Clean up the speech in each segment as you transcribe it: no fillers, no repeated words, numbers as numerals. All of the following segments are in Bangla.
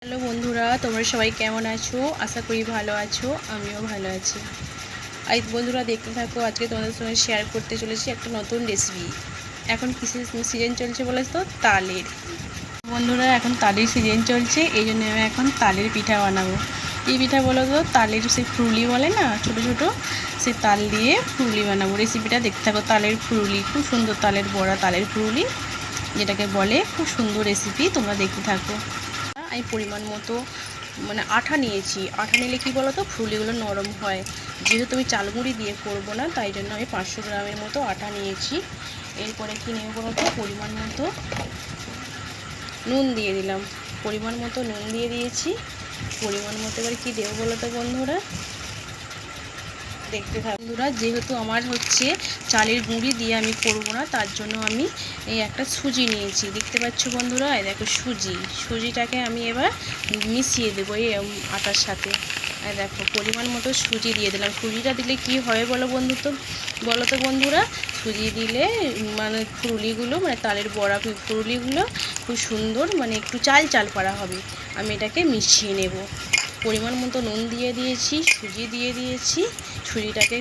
হ্যালো বন্ধুরা, তোমরা সবাই কেমন আছো? আশা করি ভালো আছো। আমিও ভালো আছি। আজ বন্ধুরা দেখতে থাকো, আজকে তোমাদের সঙ্গে শেয়ার করতে চলেছি একটা নতুন রেসিপি। এখন কিসের সিজন চলছে বলে তো? তালের। বন্ধুরা এখন তালের সিজন চলছে, এই জন্য আমি এখন তালের পিঠা বানাবো। এই পিঠা বলো তো, তালের সেই ফুরুলি বলে না, ছোটো ছোটো, সেই তাল দিয়ে ফুরুলি বানাবো। রেসিপিটা দেখতে থাকো। তালের ফুরুলি, খুব সুন্দর তালের বড়া, তালের ফুরুলি যেটাকে বলে, খুব সুন্দর রেসিপি। তোমরা দেখতে থাকো। আমি পরিমাণ মতো আটা নিয়েছি। আটা নিলে কি বলো তো, ফুলিগুলো নরম হয়। যেহেতু আমি চালগুঁড়ি দিয়ে করবো না, তাই জন্য আমি 500 গ্রামের মতো আটা নিয়েছি। এরপরে কি নেব বলো তো, পরিমাণ মতো নুন দিয়ে দিলাম। পরিমাণ মতো নুন দিয়ে দিয়েছি। পরিমাণ মতো এবার কী দেবো বলো তো বন্ধুরা, দেখতে থাক। বন্ধুরা যেহেতু আমার হচ্ছে চালের গুঁড়ি দিয়ে আমি করবো না, তার জন্য আমি এই একটা সুজি নিয়েছি। দেখতে পাচ্ছ বন্ধুরা, এই দেখো সুজিটাকে আমি এবার মিশিয়ে দেবো এই আটার সাথে। আর দেখো পরিমাণ মতো সুজি দিয়ে দিলাম। সুজিটা দিলে কি হয় বলো তো বন্ধুরা, সুজি দিলে ফুরুলিগুলো তালের বড়া ফুরুলিগুলো খুব সুন্দর, একটু চাল চাল করা হবে। আমি এটাকে মিশিয়ে নেব। পরিমাণ মতো নুন দিয়ে দিয়েছি, সুজি দিয়ে দিয়েছি। সুজিটাকে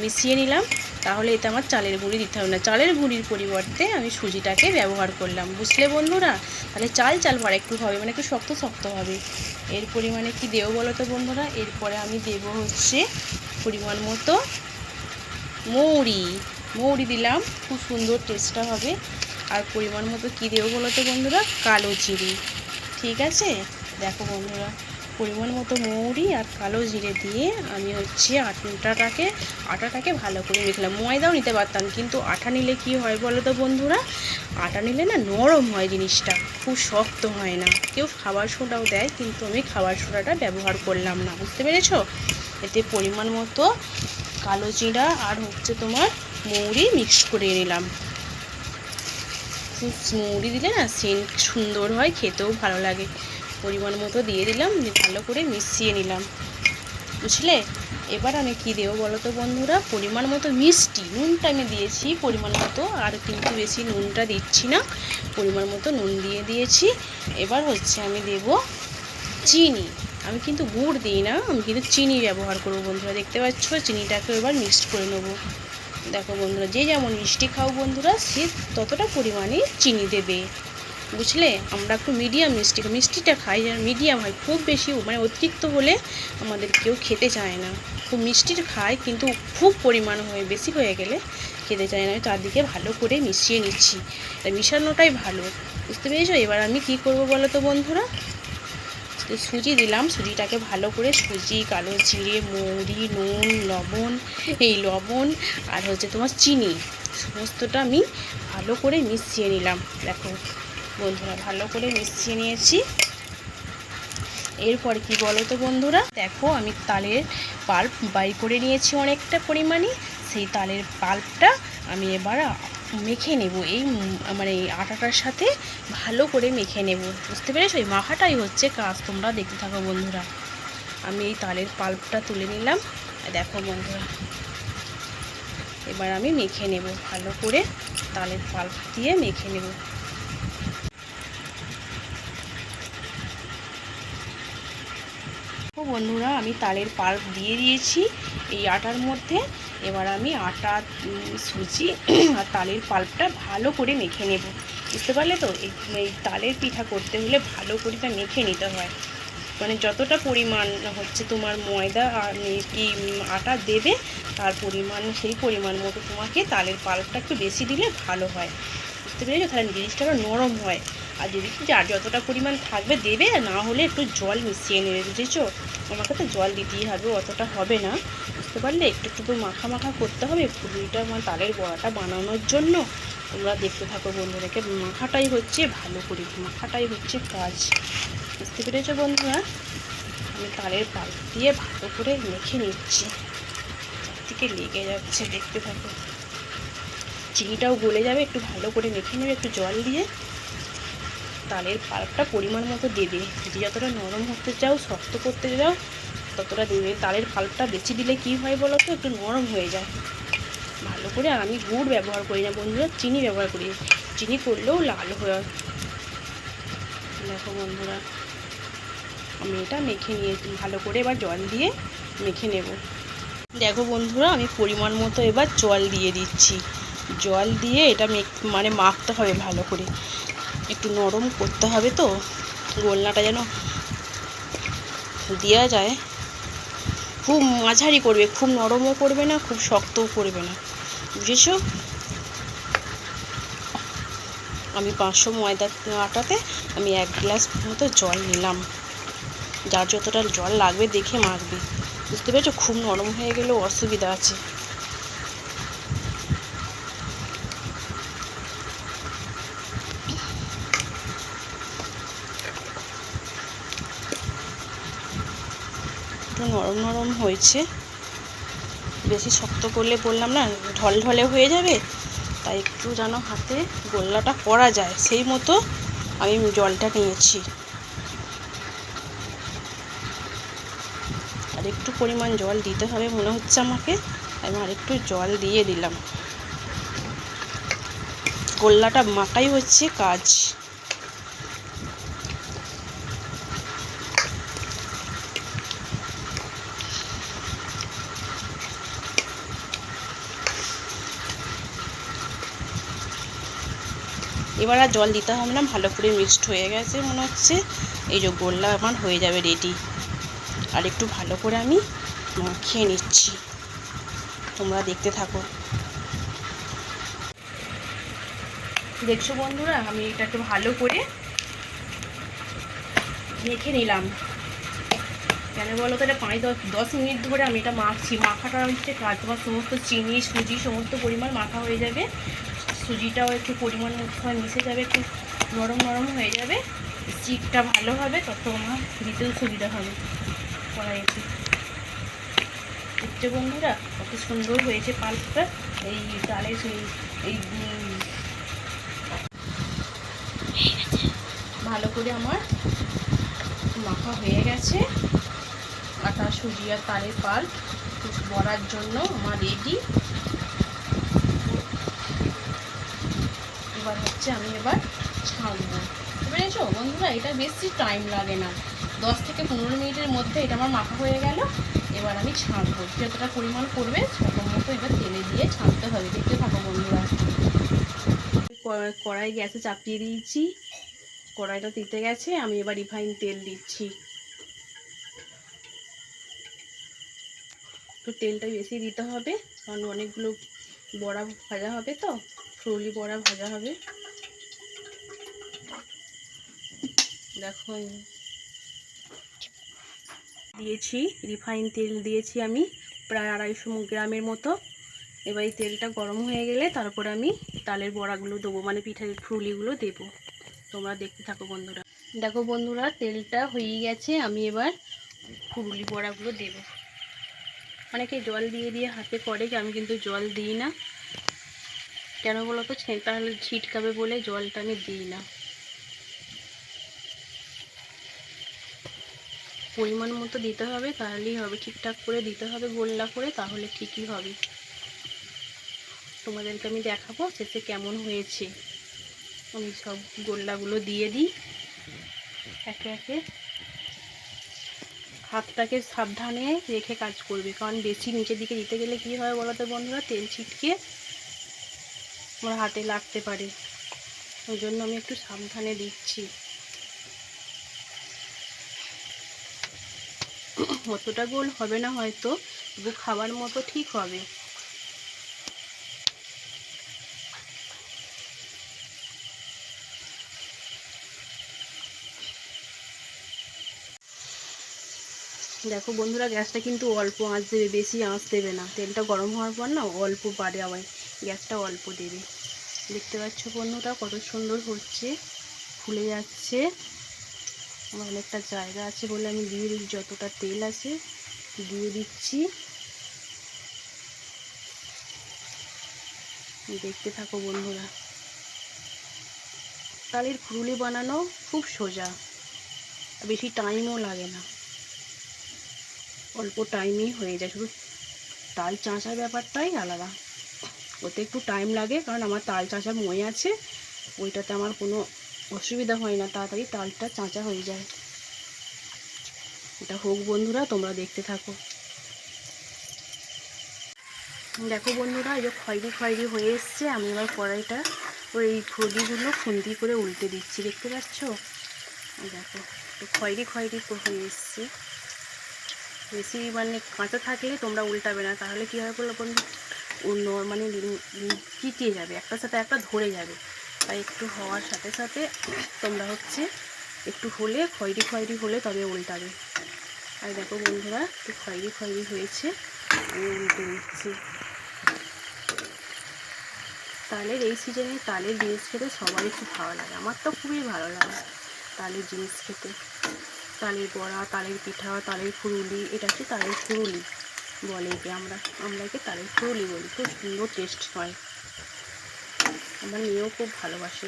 মিশিয়ে নিলাম। তাহলে এতে আমার চালের গুঁড়ি দিতে হবে না। চালের গুঁড়ির পরিবর্তে আমি সুজিটাকে ব্যবহার করলাম, বুঝলে বন্ধুরা? তাহলে চাল চাল পড়া একটু হবে, একটু শক্ত শক্ত হবে। এর পরিমাণে কি দেবো বলো তো বন্ধুরা, এরপরে আমি দেবো হচ্ছে পরিমাণ মতো মৌরি দিলাম, খুব সুন্দর টেস্টটা হবে। আর পরিমাণ মতো কি দেবো বলো তো বন্ধুরা, কালো জিরে। ঠিক আছে, দেখো বন্ধুরা, পরিমাণ মতো মৌরি আর কালো জিরে দিয়ে আমি হচ্ছে আটাটাকে ভালো করে মেখলাম। ময়দাও নিতে পারতাম, কিন্তু আটা নিলে কি হয় বলো তো বন্ধুরা, আটা নিলে না নরম হয় জিনিসটা, খুব শক্ত হয় না। কেউ খাবার সোডাও দেয়, কিন্তু আমি খাবার সোডাটা ব্যবহার করলাম না, বুঝতে পেরেছো? এতে পরিমাণ মতো কালো জিরা আর হচ্ছে তোমার মৌরি মিক্স করে নিলাম। মৌরি দিলে না সেন্ট সুন্দর হয়, খেতেও ভালো লাগে। পরিমাণ মতো দিয়ে দিলাম, ভালো করে মিশিয়ে নিলাম, বুঝলে? এবার আমি কি দেবো বলো তো বন্ধুরা, পরিমাণ মতো মিষ্টি। নুনটা আমি দিয়েছি পরিমাণ মতো, আর কিন্তু বেশি নুনটা দিচ্ছি না, পরিমাণ মতো নুন দিয়ে দিয়েছি। এবার হচ্ছে আমি দেব চিনি। আমি কিন্তু গুড় দিই না, আমি কিন্তু চিনি ব্যবহার করবো বন্ধুরা। দেখতে পাচ্ছ, চিনিটাকে এবার মিক্সড করে নেবো। দেখো বন্ধুরা, যে যেমন মিষ্টি খাও বন্ধুরা, সে ততটা পরিমাণে চিনি দেবে, বুঝলে? আমরা একটু মিডিয়াম মিষ্টিটা খাই, যেন মিডিয়াম হয়। খুব বেশি অতিরিক্ত হলে আমাদের কেউ খেতে চায় না। খুব মিষ্টিটা খায়, কিন্তু খুব পরিমাণ হয়ে বেশি হয়ে গেলে খেতে চায় না। আমি চারদিকে ভালো করে মিশিয়ে নিচ্ছি। মিশানোটাই ভালো, বুঝতে পেরেছো? এবার আমি কি করব বলো তো বন্ধুরা, সুজি দিলাম। সুজিটাকে ভালো করে, সুজি, কালো জিরে, মৌরি, নুন, লবণ আর হচ্ছে তোমার চিনি, সমস্তটা আমি ভালো করে মিশিয়ে নিলাম। দেখো বন্ধুরা, ভালো করে মিশিয়ে নিয়েছি। এরপর কি বলো তো বন্ধুরা, দেখো আমি তালের পাল্প বাই করে নিয়েছি অনেকটা পরিমাণে। সেই তালের পাল্পটা আমি এবার মেখে নেব, এই এই আটাটার সাথে ভালো করে মেখে নেব, বুঝতে পেরেছো? এই মাখাটাই হচ্ছে কাজ। তোমরা দেখতে থাকো বন্ধুরা। আমি এই তালের পাল্পটা তুলে নিলাম। দেখো বন্ধুরা, এবার আমি মেখে নেব ভালো করে, তালের পাল্প দিয়ে মেখে নেব। বন্ধুরা, আমি তালের পাল্প দিয়ে দিয়েছি এই আটার মধ্যে। এবার আমি আটা, সুজি আর তালের পাল্পটা ভালো করে মেখে নেব, বুঝতে পারলে তো? এই তালের পিঠা করতে হলে ভালো করে মেখে নিতে হয়। যতটা পরিমাণ হচ্ছে তোমার ময়দা আর কি আটা দেবে, তার পরিমাণ, সেই পরিমাণ মতো তোমাকে তালের পাল্পটা একটু বেশি দিলে ভালো হয়, বুঝতে পেরেছো? তাহলে জিনিসটা নরম হয়। আর যদি যার যতটা পরিমাণ থাকবে দেবে, না হলে একটু জল মিশিয়ে নেবে, বুঝেছো? আমাকে তো জল দিতেই হবে, অতটা হবে না, বুঝতে পারলে? একটু একটু তো মাখা মাখা করতে হবে পুরিটা, তালের বড়াটা বানানোর জন্য। তোমরা দেখতে থাকো বন্ধুদেরকে, মাখাটাই হচ্ছে ভালো করে, মাখাটাই হচ্ছে কাজ, বুঝতে পেরেছো বন্ধুরা? আমি তালের পাল্প দিয়ে ভালো করে মেখে নিচ্ছি, চারদিকে লেগে যাচ্ছে, দেখতে থাকো। চিনিটাও গলে যাবে, একটু ভালো করে মেখে নেবে একটু জল দিয়ে। তালের পাল্পটা পরিমাণ মতো দেবে, যদি যতটা নরম করতে চাও, শক্ত করতে চাও, ততটা দেবে। তালের পাল্পটা বেশি দিলে কি হয় বলো তো, একটু নরম হয়ে যায় ভালো করে। আর আমি গুড় ব্যবহার করি না বন্ধুরা, চিনি ব্যবহার করি। চিনি করলেও লাল হয়ে। দেখো বন্ধুরা, আমি এটা মেখে নিয়ে ভালো করে এবার জল দিয়ে মেখে নেব। দেখো বন্ধুরা, আমি পরিমাণ মতো এবার জল দিয়ে দিচ্ছি। জল দিয়ে এটা মানে মাখতে হবে ভালো করে, একটু নরম করতে হবে তো, গোলনাটা যেন দেওয়া যায়। খুব মাঝারি করবে, খুব নরমও করবে না, খুব শক্তও করবে না, বুঝেছো? আমি 500 ময়দা আটাতে আমি 1 গ্লাস মতো জল নিলাম। যার যতটা জল লাগবে দেখে মাখবে, বুঝতে পেরেছো? খুব নরম হয়ে গেলেও অসুবিধা আছে। একটু নরম নরম হয়েছে, বেশি শক্ত করলে বললাম না ঢলঢলে হয়ে যাবে, তাই একটু যেন হাতে গোল্লাটা করা যায় সেই মতো আমি জলটা নিয়েছি। আর একটু পরিমাণ জল দিতে হবে মনে হচ্ছে আমাকে, আমি আর একটু জল দিয়ে দিলাম। গোল্লাটা মাখাই হচ্ছে কাজ। এবার আর জল দিতে হবে না, ভালো করে মিক্সড হয়ে গেছে মনে হচ্ছে। এই যে গোল্লা আমার হয়ে যাবে রেডি। আর একটু ভালো করে আমি মাখিয়ে নিচ্ছি, তোমরা দেখতে থাকো। দেখছো বন্ধুরা, আমি এটা একটু ভালো করে মেখে নিলাম। কেন বলো তো, এটা 5-10 মিনিট ধরে আমি এটা মাখছি। মাখাটা হচ্ছে কাজ, তোমার সমস্ত চিনি সুজি সমস্ত পরিমাণ মাখা হয়ে যাবে, সুজিটাও একটু পরিমাণ মতো মিশে যাবে, একটু নরম নরম হয়ে যাবে, চিটটা ভালো হবে, তত আমার দিতেও সুবিধা হবে কড়াইতে। দেখছো বন্ধুরা কত সুন্দর হয়েছে পাল্পটা। এই ডালের এই ভালো করে আমার মাখা হয়ে গেছে। আটা সুজি আর তালের পাল্প বড়ার জন্য আমার রেডি। এবার হচ্ছে আমি এবার ছাঁকবো। বুঝেছো বন্ধুরা, এটা বেশি টাইম লাগে না, 10 থেকে 15 মিনিটের মধ্যে এটা আমার মাখা হয়ে গেল। এবার আমি ছাঁকবো, যতটা পরিমাণ করবে সেরকম মতো এবার তেলে দিয়ে ছাঁকতে হবে। দেখতে থাকো বন্ধুরা। কড়াই গ্যাসে চাপিয়ে দিয়েছি, কড়াইটা তেতে গেছে, আমি এবার রিফাইন তেল দিচ্ছি। তো তেলটা বেশি দিতে হবে, কারণ অনেকগুলো বড়া ভাজা হবে, তো ফুলি বড়া ভাজা হবে। দেখো দিয়েছি রিফাইন তেল দিয়েছি আমি প্রায় 250 গ্রামের মতো। এবার এই তেলটা গরম হয়ে গেলে তারপরে আমি তালের বড়াগুলো দেবো, মানে পিঠার ফুলিগুলো দেবো। তোমরা দেখতে থাকো বন্ধুরা। দেখো বন্ধুরা, তেলটা হয়ে গেছে, আমি এবার ফুলি বড়াগুলো দেবো। অনেকে জল দিয়ে দিয়ে হাতে করে, আমি কিন্তু জল দিই না। কেন বলো তো, তাহলে ছিটকাবে বলে জলটা আমি দিই না। পরিমাণ মতো দিতে হবে, তাহলেই হবে, ঠিকঠাক করে দিতে হবে গোল্লা করে, তাহলে ঠিকই হবে। তোমাদেরকে আমি দেখাবো শেষে কেমন হয়েছে। আমি সব গোল্লাগুলো দিয়ে দিই একে একে। হাতটাকে সাবধানে রেখে কাজ করবে, কারণ বেশি নিচের দিকে দিতে গেলে কি হয় বলো তো বন্ধুরা, তেল ছিটকে আমার হাতে লাগতে পারে। ওই জন্য আমি একটু সাবধানে দিচ্ছি। অতটা গোল হবে না হয়তো, তবু খাবার মতো ঠিক হবে। দেখো বন্ধুরা, গ্যাসটা কিন্তু অল্প আঁচ দেবে, বেশি আঁচ দেবে না। তেলটা গরম হওয়ার পর না অল্প বাড়ে, আবার গ্যাসটা অল্প দেবে। দেখতে পাচ্ছ বন্ধুরা কত সুন্দর হচ্ছে, ফুলে যাচ্ছে। আমার অনেকটা জায়গা আছে বলে আমি দিয়ে দিই, যতটা তেল আছে দিয়ে দিচ্ছি। দেখতে থাকো বন্ধুরা। তালের ফুলুরি বানানো খুব সোজা, বেশি টাইমও লাগে না, অল্প টাইমেই হয়ে যায়। শুধু তাল চাঁচার ব্যাপারটাই আলাদা, ওতে একটু টাইম লাগে, কারণ আমার তাল চাঁচা মই আছে, ওইটাতে আমার কোনো অসুবিধা হয় না, তাড়াতাড়ি তালটা চাঁচা হয়ে যায়। এটা হোক বন্ধুরা, তোমরা দেখতে থাকো। দেখো বন্ধুরা, এই যে খয়েরি খয়েরি হয়ে এসছে। আমি এবার কড়াইটা ওই ফুলগুলো খুন্তি করে উল্টে দিচ্ছি, দেখতে পাচ্ছ? দেখো খয়েরি খয়েরি হয়ে এসছে। বেশি মানে কাঁচা থাকলে তোমরা উল্টাবে না, তাহলে কী হবে বলো বন্ধু, মানে চিটিয়ে যাবে, একটার সাথে একটা ধরে যাবে। তাই একটু হওয়ার সাথে সাথে তোমরা হচ্ছে একটু হলে খয়েরি খয়েরি হলে তবে উল্টাবে। আর দেখো বন্ধুরা, একটু খয়েরি খয়েরি হয়েছে, আমি উল্টে দিচ্ছি। তালের এই সিজনে তালের জিনিস খেতে সবারই খুব ভালো লাগে, আমার তো খুবই ভালো লাগে তালের জিনিস খেতে। তালের বড়া, তালের পিঠা, তালের ফুরুলি, এটা হচ্ছে তালের ফুরুলি বলে একে, আমরা একে তালের ফুরুলি বলি। খুব সুন্দর টেস্ট হয়, আমার মেয়েও খুব ভালোবাসে,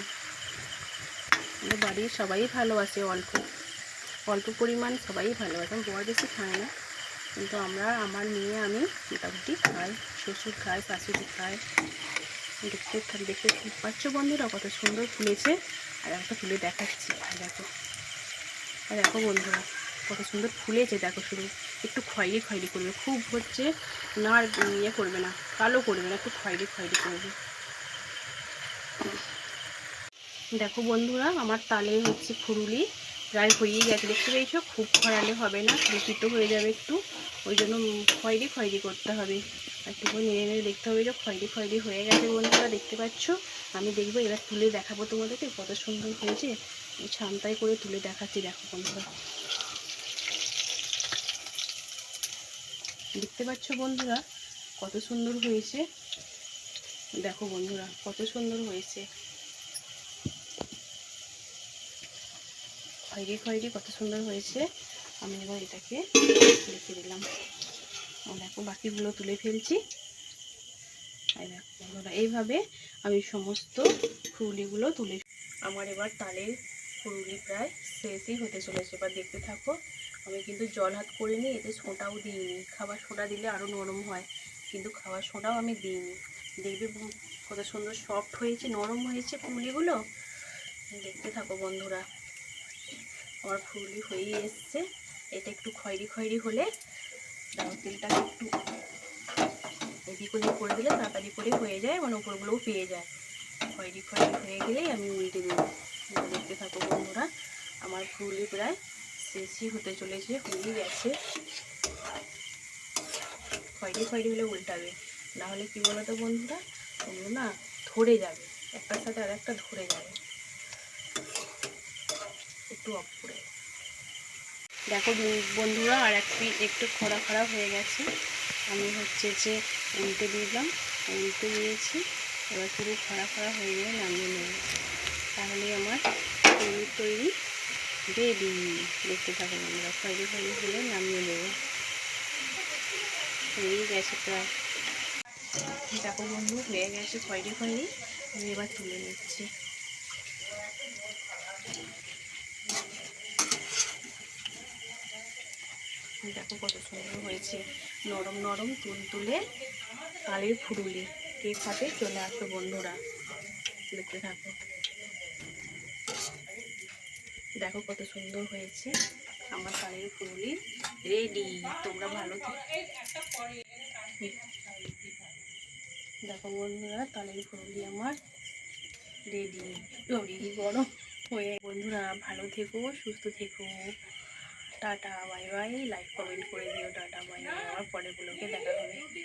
আমাদের বাড়ির সবাই ভালোবাসে, অল্প অল্প পরিমাণ সবাই ভালোবাসে। বর বেশি খায় না, কিন্তু আমার মেয়ে আমি মোটামুটি খাই, শ্বশুর খায়, শাশুড়ি খায়। দেখতে পাচ্ছ বন্ধুরা কত সুন্দর ফুলেছে। আর একটা তুলে দেখাচ্ছি, দেখো। আর দেখো বন্ধুরা কত সুন্দর ফুলেছে, দেখো। শুধু একটু খয়েরি খয়েরি করবে, খুব হচ্ছে না আর ইয়ে করবে না, কালো করবে না, একটু খয়েরি খয়েরি করবে। দেখো বন্ধুরা, আমার তালে হচ্ছে ফুরুলি প্রায় হয়েই গেছে, দেখতে পেয়েছো? খুব খরালে হবে না, পিটো হয়ে যাবে একটু, ওই জন্য খয়েরি খয়েরি করতে হবে। একটু করে নেড়ে নেড়ে দেখতে হবে যে খয়েরি খয়েরি হয়ে গেছে বন্ধুরা, দেখতে পাচ্ছ? আমি দেখবো, এবার তুলে দেখাবো তোমাদেরকে কত সুন্দর হয়েছে। ছান্তায় করে তুলে দেখাচ্ছি, দেখো বন্ধুরা, দেখতে পাচ্ছ বন্ধুরা কত সুন্দর হয়েছে। দেখো বন্ধুরা কত সুন্দর হয়েছে, খয়েরি খয়েরি কত সুন্দর হয়েছে। আমি এবার এটাকে রেখে দিলাম। দেখো বাকিগুলো তুলে ফেলছি। আর দেখো বন্ধুরা, এইভাবে আমি সমস্ত ফুলগুলো তুলে, আমার এবার তালের ফুলগুলি প্রায় শেষই হতে চলেছে। এবার দেখতে থাকো। আমি কিন্তু জল হাত করিনি, এতে সোঁটাও দিইনি। খাবার সোঁটা দিলে আরও নরম হয়, কিন্তু খাবার সোঁটাও আমি দিইনি। দেখবে কত সুন্দর সফট হয়েছে, নরম হয়েছে ফুলগুলো। দেখতে থাকো বন্ধুরা, আমার ফুলই হয়েই এসছে। এটা একটু খয়েরি খয়েরি হলে তেলটাকে একটু এদিক ওদিক করে দিলে তাড়াতাড়ি করে হয়ে যায়, মানে উপরগুলোও পেয়ে যায়। খয়েরি খয়েরি হয়ে গেলেই আমি উল্টে দেবো। দেখতে থাকো বন্ধুরা, আমার ফুলই প্রায় শেষই হতে চলেছে, হয়েই গেছে। খয়েরি খয়েরি হলে উল্টাবে, নাহলে কী বলো তো বন্ধুরা, ওগুলো না ধরে যাবে, একটার সাথে আর একটা ধরে যাবে। একটু অফ করে দেখো বন্ধুরা, আর একটু খরা খরা হয়ে গেছে। আমি হচ্ছে যে উল্টে দিলাম, উল্টে দিয়েছি। এবার পুরো খরা খরা হয়ে গেলে নামিয়ে নেব, তাহলে আমার তৈরি রেডি। দেখতে থাকো বন্ধুরা, খয়েরি খয়েরি হলে নামিয়ে নেব, হয়েই গেছে প্রায়। দেখো বন্ধু, হয়ে গেছে খয়েরি খয়েরি, আমি এবার তুলে নিচ্ছি। দেখো কত সুন্দর হয়েছে, নরম নরম তুলতুলে তালের ফুরুলি। কে খাবে চলে আসো বন্ধুরা, দেখতে থাকো। দেখো কত সুন্দর হয়েছে আমার তালের ফুরুলি রেডি। তোমরা ভালো দেখো বন্ধুরা, তালের ফুরুলি আমার রেডি। গরম হয়ে বন্ধুরা, ভালো থেকো, সুস্থ থেকো, tata bye bye. Like comment করে দিও, টাটা বাই বাই। আবার পরের ব্লগে দেখা হবে।